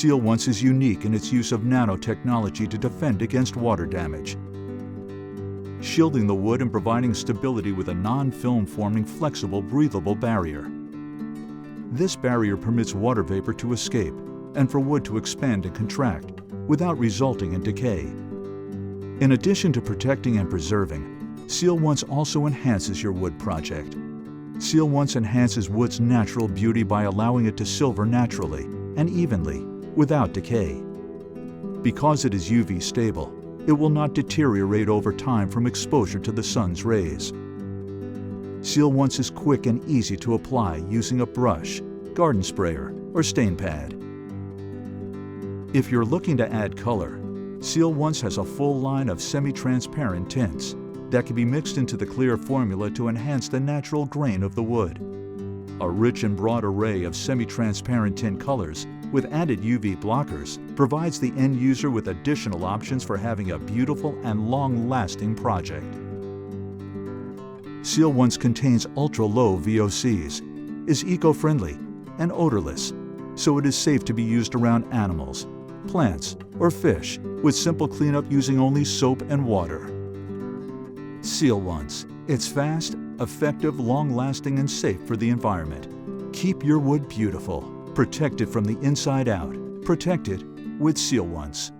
Seal Once is unique in its use of nanotechnology to defend against water damage, shielding the wood and providing stability with a non-film forming flexible, breathable barrier. This barrier permits water vapor to escape and for wood to expand and contract without resulting in decay. In addition to protecting and preserving, Seal Once also enhances your wood project. Seal Once enhances wood's natural beauty by allowing it to silver naturally and evenly without decay. Because it is UV stable, it will not deteriorate over time from exposure to the sun's rays. Seal Once is quick and easy to apply using a brush, garden sprayer, or stain pad. If you're looking to add color, Seal Once has a full line of semi-transparent tints that can be mixed into the clear formula to enhance the natural grain of the wood. A rich and broad array of semi-transparent tint colors with added UV blockers provides the end user with additional options for having a beautiful and long-lasting project. Seal Once contains ultra-low VOCs, is eco-friendly and odorless, so it is safe to be used around animals, plants, or fish with simple cleanup using only soap and water. Seal Once. It's fast, effective, long-lasting, and safe for the environment. Keep your wood beautiful. Protect it from the inside out. Protect it with Seal Once.